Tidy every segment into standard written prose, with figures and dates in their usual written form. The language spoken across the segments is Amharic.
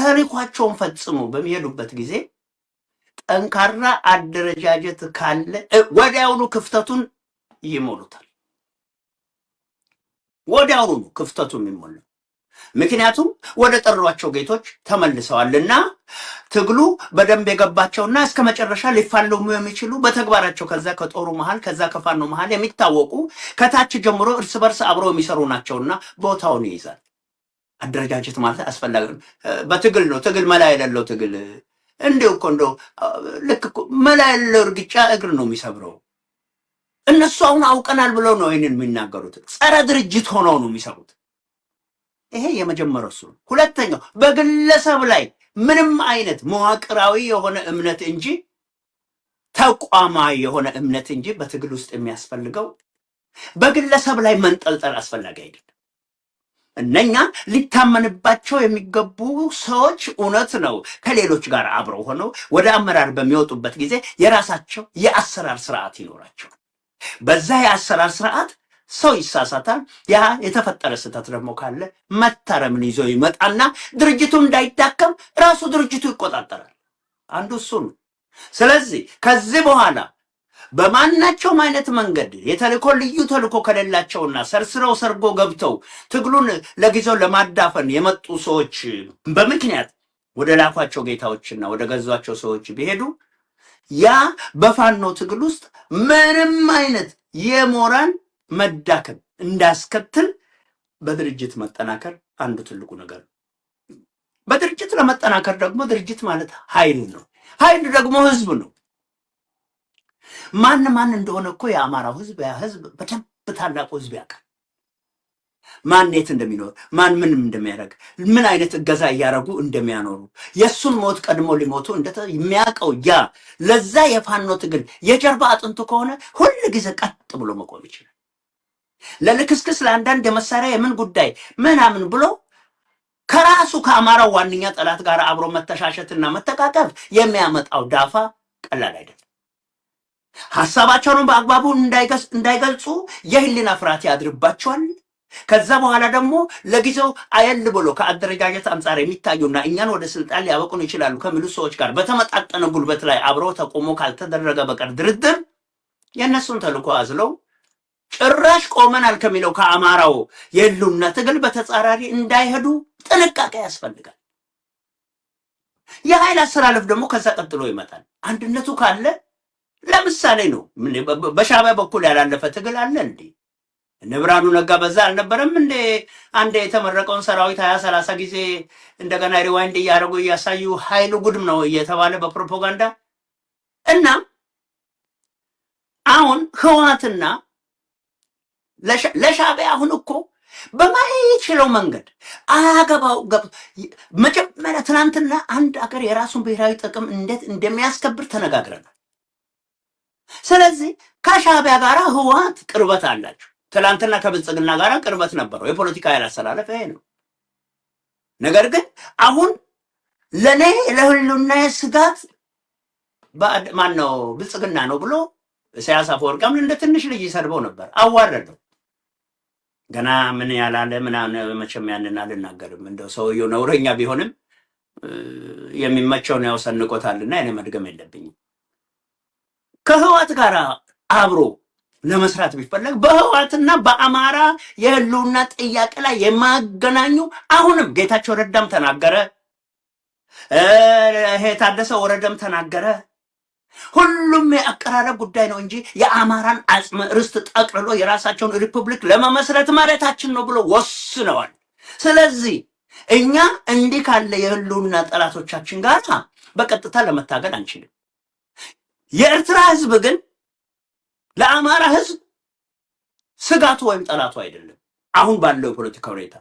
ታሪኳቸውን ፈጽሞ በሚሄዱበት ጊዜ ጠንካራ አደረጃጀት ካለ ወዲያውኑ ክፍተቱን ይሞሉታል። ወዲያውኑ ክፍተቱን ይሞላል። ምክንያቱም ወደ ጠሯቸው ጌቶች ተመልሰዋልና ትግሉ በደንብ የገባቸውና እስከ መጨረሻ ሊፋለሙ የሚችሉ በተግባራቸው ከዛ ከጦሩ መሃል ከዛ ከፋኖ መሃል የሚታወቁ ከታች ጀምሮ እርስ በርስ አብረው የሚሰሩ ናቸውና ቦታውን ይይዛል። አደረጃጀት ማለት አስፈላጊ ነው። በትግል ነው። ትግል መላ የሌለው ትግል እንዲሁ እኮ እንደው ልክ እኮ መላ የሌለው እርግጫ እግር ነው የሚሰብረው። እነሱ አሁን አውቀናል ብለው ነው ይሄንን የሚናገሩት። ጸረ ድርጅት ሆነው ነው የሚሰሩት። ይሄ የመጀመሪያው እሱ ነው። ሁለተኛው በግለሰብ ላይ ምንም አይነት መዋቅራዊ የሆነ እምነት እንጂ ተቋማዊ የሆነ እምነት እንጂ በትግል ውስጥ የሚያስፈልገው በግለሰብ ላይ መንጠልጠል አስፈላጊ አይደለም። እነኛ ሊታመንባቸው የሚገቡ ሰዎች እውነት ነው ከሌሎች ጋር አብረው ሆነው ወደ አመራር በሚወጡበት ጊዜ የራሳቸው የአሰራር ስርዓት ይኖራቸው። በዛ የአሰራር ስርዓት ሰው ይሳሳታል። ያ የተፈጠረ ስህተት ደግሞ ካለ መታረምን ይዞ ይመጣና ድርጅቱ እንዳይዳከም ራሱ ድርጅቱ ይቆጣጠራል። አንዱ እሱ ነው። ስለዚህ ከዚህ በኋላ በማናቸውም አይነት መንገድ የተልእኮ ልዩ ተልእኮ ከሌላቸውና ሰርስረው ሰርጎ ገብተው ትግሉን ለጊዜው ለማዳፈን የመጡ ሰዎች በምክንያት ወደ ላኳቸው ጌታዎችና ወደ ገዟቸው ሰዎች ቢሄዱ ያ በፋኖ ትግል ውስጥ ምንም አይነት የሞራል መዳከም እንዳስከትል በድርጅት መጠናከር አንዱ ትልቁ ነገር ነው። በድርጅት ለመጠናከር ደግሞ ድርጅት ማለት ኃይል ነው። ኃይል ደግሞ ህዝብ ነው። ማን እንደሆነ እኮ የአማራው ህዝብ ያ ህዝብ በደንብ ታላቁ ህዝብ ያውቃል። ማን የት እንደሚኖር ማን ምንም እንደሚያደርግ ምን አይነት እገዛ እያደረጉ እንደሚያኖሩ የሱን ሞት ቀድሞ ሊሞቱ የሚያውቀው ያ ለዛ የፋኖ ትግል የጀርባ አጥንቱ ከሆነ ሁሉ ጊዜ ቀጥ ብሎ መቆም ይችላል። ለልክስክስ ለአንዳንድ የመሳሪያ የምን ጉዳይ ምናምን ብሎ ከራሱ ከአማራው ዋንኛ ጠላት ጋር አብሮ መተሻሸትና መተቃቀፍ የሚያመጣው ዳፋ ቀላል አይደለም። ሐሳባቸውን በአግባቡ እንዳይገልጹ የህሊና ፍርሃት ያድርባቸዋል። ከዛ በኋላ ደግሞ ለጊዜው አየል ብሎ ከአደረጃጀት አንጻር የሚታዩና እኛን ወደ ስልጣን ሊያበቁን ይችላሉ ከሚሉ ሰዎች ጋር በተመጣጠነ ጉልበት ላይ አብረው ተቆሞ ካልተደረገ በቀር ድርድር የነሱን ተልዕኮ አዝለው ጭራሽ ቆመናል ከሚለው ከአማራው የህልውና ትግል በተጻራሪ እንዳይሄዱ ጥንቃቄ ያስፈልጋል። የኃይል አሰላለፍ ደግሞ ከዛ ቀጥሎ ይመጣል። አንድነቱ ካለ ለምሳሌ ነው በሻዕቢያ በኩል ያላለፈ ትግል አለ እንዴ? እነ ብርሃኑ ነጋ በዛ አልነበረም እንዴ? አንዴ የተመረቀውን ሰራዊት 20-30 ጊዜ እንደገና ሪዋይንድ እያደረጉ እያሳዩ ኃይሉ ጉድም ነው እየተባለ በፕሮፓጋንዳ እና አሁን ህወሓትና ለሻዕቢያ አሁን እኮ በማይችለው መንገድ አገባው መጀመሪያ ትናንትና አንድ አገር የራሱን ብሔራዊ ጥቅም እንዴት እንደሚያስከብር ተነጋግረናል። ስለዚህ ከሻዕቢያ ጋር ህወሓት ቅርበት አላቸው። ትላንትና ከብልጽግና ጋር ቅርበት ነበረው። የፖለቲካ ኃይል አሰላለፍ ይሄ ነው። ነገር ግን አሁን ለኔ ለህልውና ስጋት ማነው ብልጽግና ነው ብሎ ኢሳያስ አፈወርቂም እንደ ትንሽ ልጅ ይሰድበው ነበር። አዋረደው። ገና ምን ያላለ ምናምን መቼም ያንን አልናገርም። እንደው ሰውየው ነውረኛ ቢሆንም የሚመቸውን ያው ሰንቆታልና እኔ መድገም የለብኝም። ከህወሓት ጋር አብሮ ለመስራት ቢፈለግ በህወሓትና በአማራ የህልውና ጥያቄ ላይ የማገናኙ አሁንም ጌታቸው ረዳም ተናገረ፣ ይሄ ታደሰ ወረደም ተናገረ። ሁሉም የአቀራረብ ጉዳይ ነው እንጂ የአማራን አጽመ ርስት ጠቅልሎ የራሳቸውን ሪፐብሊክ ለመመስረት ማለታችን ነው ብሎ ወስነዋል። ስለዚህ እኛ እንዲህ ካለ የህልውና ጠላቶቻችን ጋር በቀጥታ ለመታገል አንችልም። የኤርትራ ህዝብ ግን ለአማራ ህዝብ ስጋቱ ወይም ጠላቱ አይደለም አሁን ባለው የፖለቲካ ሁኔታ።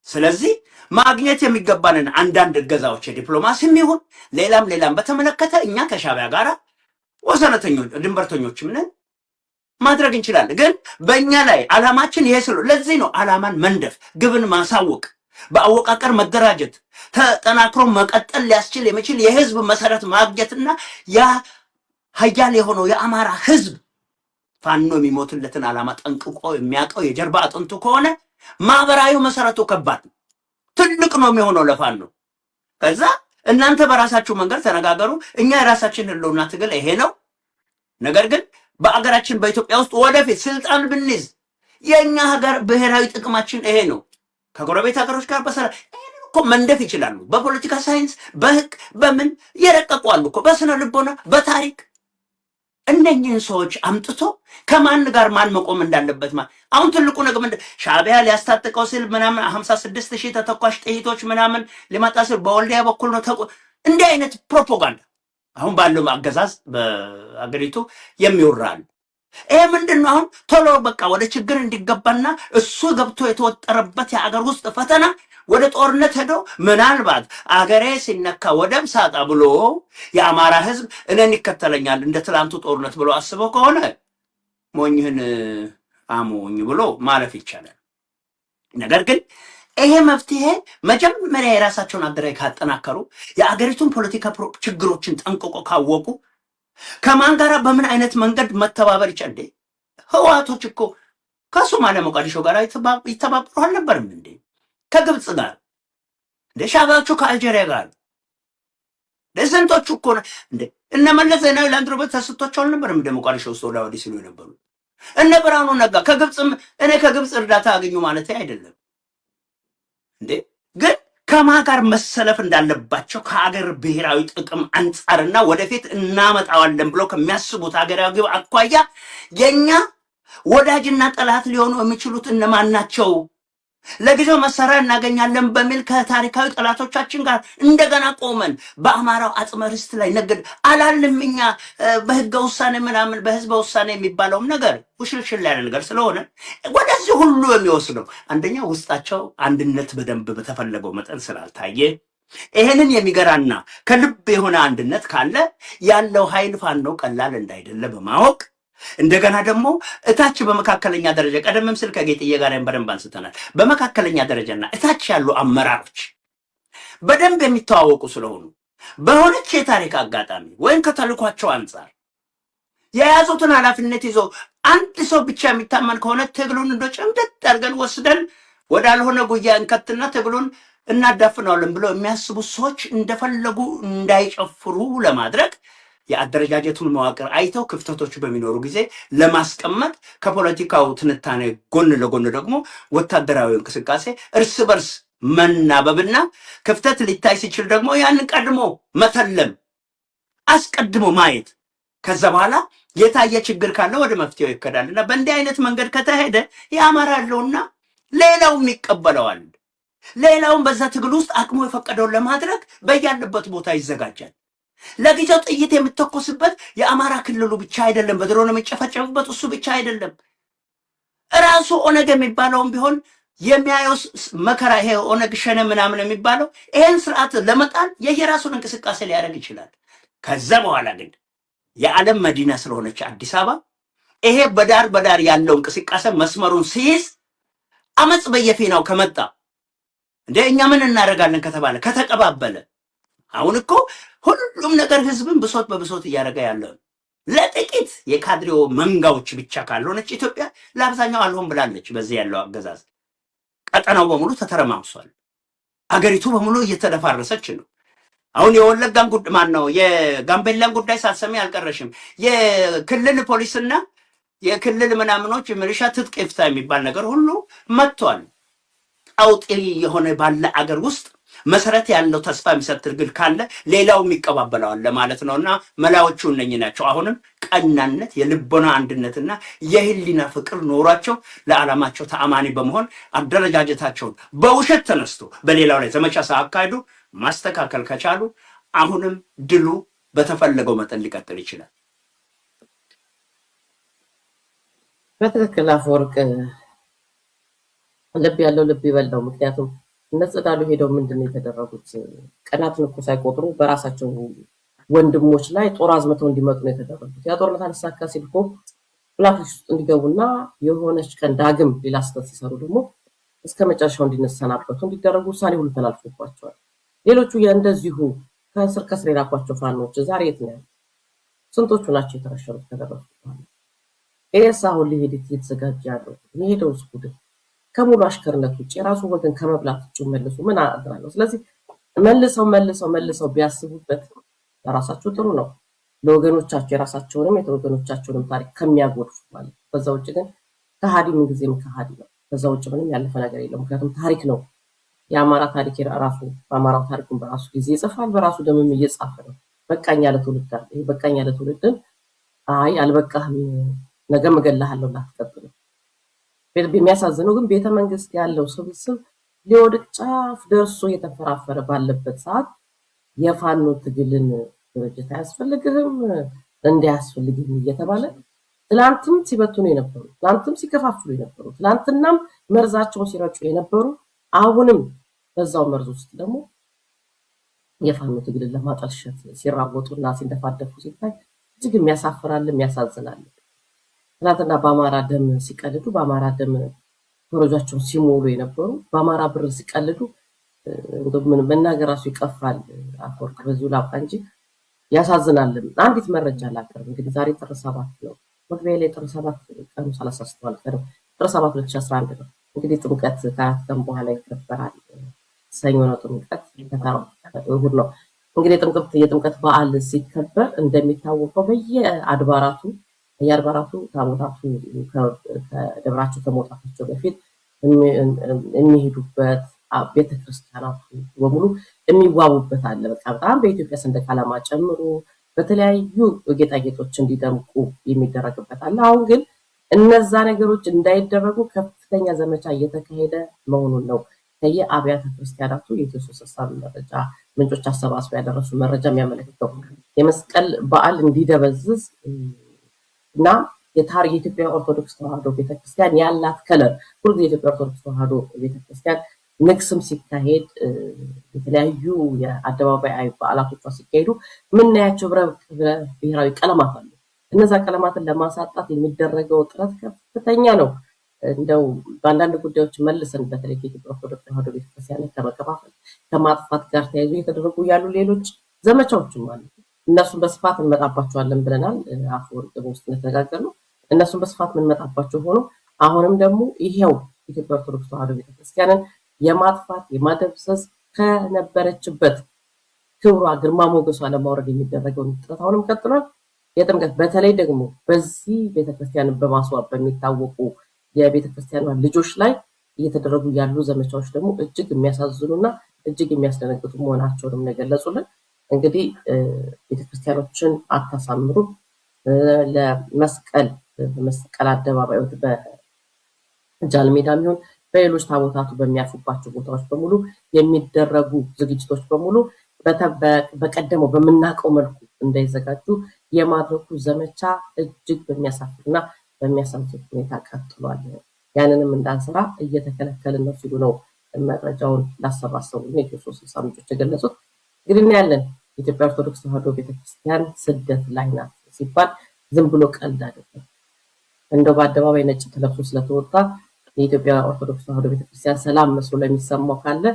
ስለዚህ ማግኘት የሚገባንን አንዳንድ እገዛዎች የዲፕሎማሲም ይሁን ሌላም በተመለከተ እኛ ከሻዕቢያ ጋር ወሰነተኞች ድንበርተኞችም ነን ማድረግ እንችላለን። ግን በእኛ ላይ ዓላማችን ይሄ ስለሆነ ለዚህ ነው ዓላማን መንደፍ፣ ግብን ማሳወቅ፣ በአወቃቀር መደራጀት፣ ተጠናክሮ መቀጠል ሊያስችል የሚችል የህዝብ መሰረት ማግኘትና ያ ኃያል የሆነው የአማራ ህዝብ ፋኖ የሚሞትለትን ዓላማ ጠንቅቆ የሚያውቀው የጀርባ አጥንቱ ከሆነ ማህበራዊ መሰረቱ ከባድ ትልቅ ነው የሚሆነው ለፋኖ። ከዛ እናንተ በራሳችሁ መንገድ ተነጋገሩ። እኛ የራሳችን ህልውና ትግል ይሄ ነው። ነገር ግን በአገራችን በኢትዮጵያ ውስጥ ወደፊት ስልጣን ብንይዝ የኛ ሀገር ብሔራዊ ጥቅማችን ይሄ ነው። ከጎረቤት ሀገሮች ጋር በሰላም እኮ መንደፍ ይችላሉ። በፖለቲካ ሳይንስ፣ በህግ፣ በምን የረቀቁ አሉ እኮ በስነ ልቦና፣ በታሪክ እነኚህን ሰዎች አምጥቶ ከማን ጋር ማን መቆም እንዳለበት አሁን ትልቁ ነገር ምንድን ሻዕቢያ ሊያስታጥቀው ሲል ምናምን 56,000 ተተኳሽ ጥይቶች ምናምን ሊመጣ ሲል በወልዲያ በኩል ነው እንዲህ አይነት ፕሮፓጋንዳ አሁን ባለው አገዛዝ በአገሪቱ የሚወራል። ይሄ ምንድነው? አሁን ቶሎ በቃ ወደ ችግር እንዲገባና እሱ ገብቶ የተወጠረበት የአገር ውስጥ ፈተና ወደ ጦርነት ሄዶ ምናልባት አገሬ ሲነካ ወደብ ሳጣ ብሎ የአማራ ህዝብ እኔን ይከተለኛል እንደ ትላንቱ ጦርነት ብሎ አስበው ከሆነ ሞኝህን አሞኝ ብሎ ማለፍ ይቻላል። ነገር ግን ይሄ መፍትሄ መጀመሪያ የራሳቸውን አደራይ ካጠናከሩ የአገሪቱን ፖለቲካ ችግሮችን ጠንቅቆ ካወቁ ከማን ጋር በምን አይነት መንገድ መተባበር ይቻላል? ህወሓቶች እኮ ከሶማሊያ ሞቃዲሾ ጋር ይተባበሩ አልነበርም እንዴ? ከግብጽ ጋር እንደ ሻዕቢያዎቹ ከአልጄሪያ ጋር ለስንቶቹ እኮ እንደ እነ መለስ ዜናዊ ላንድሮበት ተስቶቻቸው አልነበርም እንደ ሞቃዲሾ ውስጥ ወደ አውዲ ሲሉ የነበሩ እነ ብርሃኑ ነጋ ከግብጽም እኔ ከግብጽ እርዳታ አገኙ ማለት አይደለም እንዴ? ግን ከማን ጋር መሰለፍ እንዳለባቸው ከሀገር ብሔራዊ ጥቅም አንጻርና ወደፊት እናመጣዋለን ብሎ ከሚያስቡት ሀገራዊ ግብ አኳያ የኛ ወዳጅና ጠላት ሊሆኑ የሚችሉት እነማን ናቸው? ለጊዜው መሳሪያ እናገኛለን በሚል ከታሪካዊ ጠላቶቻችን ጋር እንደገና ቆመን በአማራው አጽመ ርስት ላይ ነገድ አላልም። እኛ በህገ ውሳኔ ምናምን በህዝበ ውሳኔ የሚባለውም ነገር ውሽልሽል ያለ ነገር ስለሆነ ወደዚህ ሁሉ የሚወስደው አንደኛ ውስጣቸው አንድነት በደንብ በተፈለገው መጠን ስላልታየ ይሄንን የሚገራና ከልብ የሆነ አንድነት ካለ ያለው ኃይል ፋኖ ቀላል እንዳይደለ በማወቅ እንደገና ደግሞ እታች በመካከለኛ ደረጃ ቀደምም ስል ከጌጥዬ ጋር በደንብ አንስተናል። በመካከለኛ ደረጃና እታች ያሉ አመራሮች በደንብ የሚተዋወቁ ስለሆኑ በሆነች የታሪክ አጋጣሚ ወይም ከተልኳቸው አንጻር የያዙትን ኃላፊነት ይዘው አንድ ሰው ብቻ የሚታመን ከሆነ ትግሉን እንደ ጭምደት አድርገን ወስደን ወዳልሆነ ጉያ እንከትና ትግሉን እናዳፍናለን ብለው የሚያስቡ ሰዎች እንደፈለጉ እንዳይጨፍሩ ለማድረግ የአደረጃጀቱን መዋቅር አይተው ክፍተቶች በሚኖሩ ጊዜ ለማስቀመጥ ከፖለቲካው ትንታኔ ጎን ለጎን ደግሞ ወታደራዊ እንቅስቃሴ እርስ በርስ መናበብና ክፍተት ሊታይ ሲችል ደግሞ ያንን ቀድሞ መተለም አስቀድሞ ማየት ከዛ በኋላ የታየ ችግር ካለ ወደ መፍትሄው ይከዳልና በእንዲህ አይነት መንገድ ከተሄደ የአማራ ያለውና ሌላውም ይቀበለዋል። ሌላውም በዛ ትግል ውስጥ አቅሙ የፈቀደውን ለማድረግ በያለበት ቦታ ይዘጋጃል። ለጊዜው ጥይት የምትተኮስበት የአማራ ክልሉ ብቻ አይደለም፣ በድሮን የሚጨፈጨፍበት እሱ ብቻ አይደለም። ራሱ ኦነግ የሚባለውም ቢሆን የሚያየው መከራ ይሄ ኦነግ ሸነ ምናምን የሚባለው ይሄን ስርዓት ለመጣል የየራሱን እንቅስቃሴ ሊያደርግ ይችላል። ከዛ በኋላ ግን የዓለም መዲና ስለሆነች አዲስ አበባ ይሄ በዳር ያለው እንቅስቃሴ መስመሩን ሲይዝ አመጽ በየፊናው ከመጣ እንደ እኛ ምን እናደርጋለን ከተባለ ከተቀባበለ አሁን እኮ ሁሉም ነገር ህዝብን ብሶት በብሶት እያደረገ ያለው ለጥቂት የካድሬው መንጋዎች ብቻ ካልሆነች ኢትዮጵያ ለአብዛኛው አልሆን ብላለች። በዚህ ያለው አገዛዝ ቀጠናው በሙሉ ተተረማምሷል። አገሪቱ በሙሉ እየተደፋረሰች ነው። አሁን የወለጋን ጉዳይ ማን ነው የጋምቤላን ጉዳይ ሳትሰሚ አልቀረሽም። የክልል ፖሊስና የክልል ምናምኖች ሚሊሻ ትጥቅ ይፍታ የሚባል ነገር ሁሉ መጥቷል። አውጤ የሆነ ባለ አገር ውስጥ መሰረት ያለው ተስፋ የሚሰጥ ትግል ካለ ሌላውም ይቀባበለዋል ለማለት ነውና መላዎቹ እነኚህ ናቸው። አሁንም ቀናነት፣ የልቦና አንድነትና የህሊና ፍቅር ኖሯቸው ለዓላማቸው ተአማኒ በመሆን አደረጃጀታቸውን በውሸት ተነስቶ በሌላው ላይ ዘመቻ ሳያካሂዱ ማስተካከል ከቻሉ አሁንም ድሉ በተፈለገው መጠን ሊቀጥል ይችላል። በትክክል አፈወርቅ ልብ ያለው ልብ ይበላው። ምክንያቱም እነጸዳሉ ሄደው ምንድነው የተደረጉት? ቀናትን እኮ ሳይቆጥሩ በራሳቸው ወንድሞች ላይ ጦር አዝመተው እንዲመጡ ነው የተደረጉት። ያ ጦርነት አልሳካ ሲል እኮ ፕላትሊስት ውስጥ እንዲገቡና የሆነች ቀን ዳግም ሌላ ስህተት ሲሰሩ ደግሞ እስከ መጨረሻው እንዲነሰናበቱ እንዲደረጉ ውሳኔ ሁሉ ተላልፎባቸዋል። ሌሎቹ እንደዚሁ ከስር ከስር የላኳቸው ፋኖች ዛሬ የት ነው? ስንቶቹ ናቸው የተረሸኑት ከደረሱ በኋላ? ኤስ አሁን ሊሄድ እየተዘጋጀ ያለው የሄደው ቡድን ከሙሉ አሽከርነት ውጭ የራሱ ወገን ከመብላት ውጭ መልሱ ምን አድራለሁ። ስለዚህ መልሰው ቢያስቡበት ለራሳቸው ጥሩ ነው። ለወገኖቻቸው የራሳቸውንም የተወገኖቻቸውንም ታሪክ ከሚያጎድፉ ማለት ነው። ከዛ ውጭ ግን ከሃዲ ምንጊዜም ከሃዲ ነው። ከዛ ውጭ ምንም ያለፈ ነገር የለም። ምክንያቱም ታሪክ ነው። የአማራ ታሪክ ራሱ በአማራው ታሪኩን በራሱ ጊዜ ይጽፋል፣ በራሱ ደምም እየጻፈ ነው። በቃኝ ያለ ትውልድ አለ። ይሄ በቃኝ ያለ ትውልድን አይ አልበቃህም ነገም እገልሃለሁ ላትቀጥል። የሚያሳዝነው ግን ቤተ መንግስት ያለው ስብስብ ሊወድቅ ጫፍ ደርሶ እየተፈራፈረ ባለበት ሰዓት የፋኖ ትግልን ድርጅት አያስፈልግህም እንዲያስፈልግህም እየተባለ ትላንትም ሲበትኑ የነበሩ ትላንትም ሲከፋፍሉ የነበሩ ትላንትናም መርዛቸውን ሲረጩ የነበሩ አሁንም በዛው መርዝ ውስጥ ደግሞ የፋኖ ትግልን ለማጠልሸት ሲራወጡና ሲንደፋደፉ ሲታይ እጅግ የሚያሳፍራል፣ የሚያሳዝናል። ትናንትና በአማራ ደም ሲቀልዱ በአማራ ደም ኮረጃቸውን ሲሞሉ የነበሩ በአማራ ብር ሲቀልዱ ምን መናገር ራሱ ይቀፋል። አፈወርቅ በዚሁ ላብቃ እንጂ ያሳዝናልም። አንዲት መረጃ ላቀርብ። እንግዲህ ዛሬ ጥር 7 ነው። መግቢያ ላይ ጥር 7 ቀኑ 36 ቀን ጥር 7 2011 ነው። እንግዲህ ጥምቀት ከአራት ቀን በኋላ ይከበራል። ሰኞ ነው ጥምቀት፣ ከተራው እሑድ ነው። እንግዲህ የጥምቀት በዓል ሲከበር እንደሚታወቀው በየአድባራቱ ታቦታቱ ከደብራቸው ከመውጣታቸው በፊት የሚሄዱበት ቤተክርስቲያናቱ በሙሉ የሚዋቡበት አለ። በቃ በጣም በኢትዮጵያ ሰንደቅ ዓላማ ጨምሮ በተለያዩ ጌጣጌጦች እንዲደምቁ የሚደረግበት አለ። አሁን ግን እነዛ ነገሮች እንዳይደረጉ ከፍተኛ ዘመቻ እየተካሄደ መሆኑን ነው ከየአብያተ ክርስቲያናቱ የኢትዮ 360 መረጃ ምንጮች አሰባስበው ያደረሱ መረጃ የሚያመለክተው። የመስቀል በዓል እንዲደበዝዝ እና የኢትዮጵያ ኦርቶዶክስ ተዋሕዶ ቤተክርስቲያን ያላት ከለር ሁልጊዜ የኢትዮጵያ ኦርቶዶክስ ተዋሕዶ ቤተክርስቲያን ንግስም ሲካሄድ የተለያዩ የአደባባይ በዓላቶቿ ሲካሄዱ የምናያቸው ብሔራዊ ቀለማት አሉ። እነዛ ቀለማትን ለማሳጣት የሚደረገው ጥረት ከፍተኛ ነው። እንደው በአንዳንድ ጉዳዮች መልሰን በተለይ ከኢትዮጵያ ኦርቶዶክስ ተዋሕዶ ቤተክርስቲያን ከመከፋፈል ከማጥፋት ጋር ተያይዞ እየተደረጉ ያሉ ሌሎች ዘመቻዎችም አሉ። እነሱን በስፋት እንመጣባቸዋለን ብለናል። አፈወርቅ በውስጥ እንደተነጋገርነው እነሱን በስፋት የምንመጣባቸው ሆኖ አሁንም ደግሞ ይሄው ኢትዮጵያ ኦርቶዶክስ ተዋሕዶ ቤተክርስቲያንን የማጥፋት የማደብሰስ ከነበረችበት ክብሯ ግርማ ሞገሷ ለማውረድ የሚደረገውን ጥረት አሁንም ቀጥሏል። የጥምቀት በተለይ ደግሞ በዚህ ቤተክርስቲያንን በማስዋብ በሚታወቁ የቤተክርስቲያኗ ልጆች ላይ እየተደረጉ ያሉ ዘመቻዎች ደግሞ እጅግ የሚያሳዝኑና እጅግ የሚያስደነግጡ መሆናቸውንም የገለጹልን። እንግዲህ ቤተክርስቲያኖችን አታሳምሩ፣ ለመስቀል አደባባዮች በጃል ሜዳ የሚሆን በሌሎች ታቦታቱ በሚያርፉባቸው ቦታዎች በሙሉ የሚደረጉ ዝግጅቶች በሙሉ በቀደመው በምናውቀው መልኩ እንዳይዘጋጁ የማድረጉ ዘመቻ እጅግ በሚያሳፍርና በሚያሳዝን ሁኔታ ቀጥሏል። ያንንም እንዳንሰራ እየተከለከልን ነው ሲሉ ነው መረጃውን ላሰባሰቡ የኢትዮ 360 ምንጮች የገለጹት። እንግዲህ እናያለን የኢትዮጵያ ኦርቶዶክስ ተዋሕዶ ቤተክርስቲያን ስደት ላይ ናት ሲባል ዝም ብሎ ቀልድ አይደለም። እንደው በአደባባይ ነጭ ተለብሶ ስለተወጣ የኢትዮጵያ ኦርቶዶክስ ተዋሕዶ ቤተክርስቲያን ሰላም መስሎ ለሚሰማው ካለ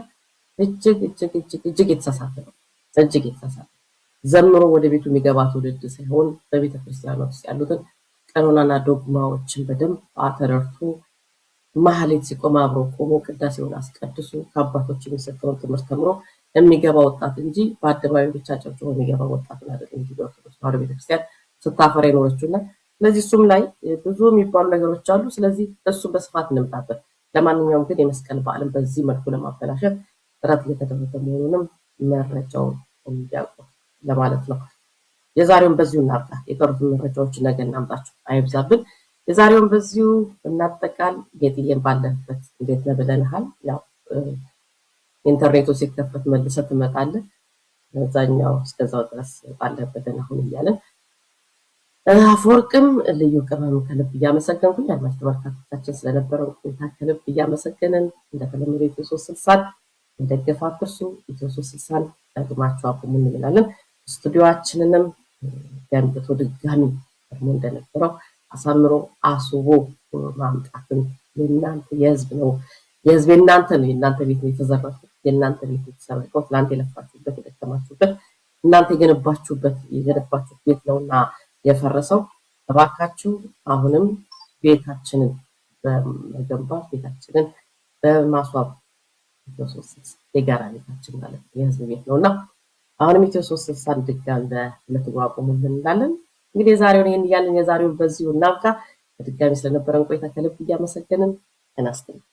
እጅግ የተሳሳተ ነው። እጅግ የተሳሳተ ዘምሮ ወደ ቤቱ የሚገባ ትውልድ ሳይሆን በቤተክርስቲያን ውስጥ ያሉትን ቀኖናና ዶግማዎችን በደንብ ተረድቶ ማህሌት ሲቆም አብሮ ቆሞ ቅዳሴውን አስቀድሶ ከአባቶች የሚሰጠውን ትምህርት ተምሮ የሚገባ ወጣት እንጂ በአደባባይ ብቻ ጨብጭቦ የሚገባ ወጣት አይደለም። ኦርቶዶክስ ተዋሕዶ ቤተክርስቲያን ስታፈራ የኖረችውና ስለዚህ እሱም ላይ ብዙ የሚባሉ ነገሮች አሉ። ስለዚህ እሱም በስፋት እንምጣበት። ለማንኛውም ግን የመስቀል በዓልን በዚህ መልኩ ለማበላሸት ጥረት እየተደረገ መሆኑንም መረጃውን እንዲያውቁ ለማለት ነው። የዛሬውን በዚሁ እናብቃ። የቀሩትን መረጃዎች ነገ እናምጣችሁ፣ አይብዛብን። የዛሬውን በዚሁ እናጠቃል። ጌጥዬን ባለህበት እንዴት ነህ ብለንሃል። ያው ኢንተርኔቱ ሲከፈት መልሰህ ትመጣለህ። እዛኛው እስከዛው ድረስ ባለህበት ደህና ሁን እያለን አፈወርቅም ልዩ ቅመም ከልብ እያመሰገንኩኝ አድማጭ ተመልካቾቻችን ስለነበረው ቆይታ ከልብ እያመሰገንን እንደተለመደው ኢትዮ 360 መደገፍ አትርሱ። ኢትዮ 360 ደግማችሁ አቁሙ እንላለን። ስቱዲዮአችንንም ገንብቶ ድጋሚ ደግሞ እንደነበረው አሳምሮ አስቦ ማምጣትን የእናንተ የህዝብ ነው። የህዝብ የእናንተ ነው። የእናንተ ቤት ነው የተዘረፈው። የእናንተ ቤት ነው የተሰረቀው። ትናንት የለፋችሁበት የደከማችሁበት እናንተ የገነባችሁት ቤት ነውና የፈረሰው። እባካችሁ አሁንም ቤታችንን በመገንባት ቤታችንን በማስዋብ ኢትዮ 360 የጋራ ቤታችን ማለት የህዝብ ቤት ነውና አሁንም ኢትዮ 360 ድጋሚ በሁለት እግሩ አቁሙልን እንላለን። እንግዲህ የዛሬውን ይህን እያልን የዛሬውን በዚሁ እናብቃ። በድጋሚ ስለነበረን ቆይታ ከልብ እያመሰገንን እናስተላልፋለን።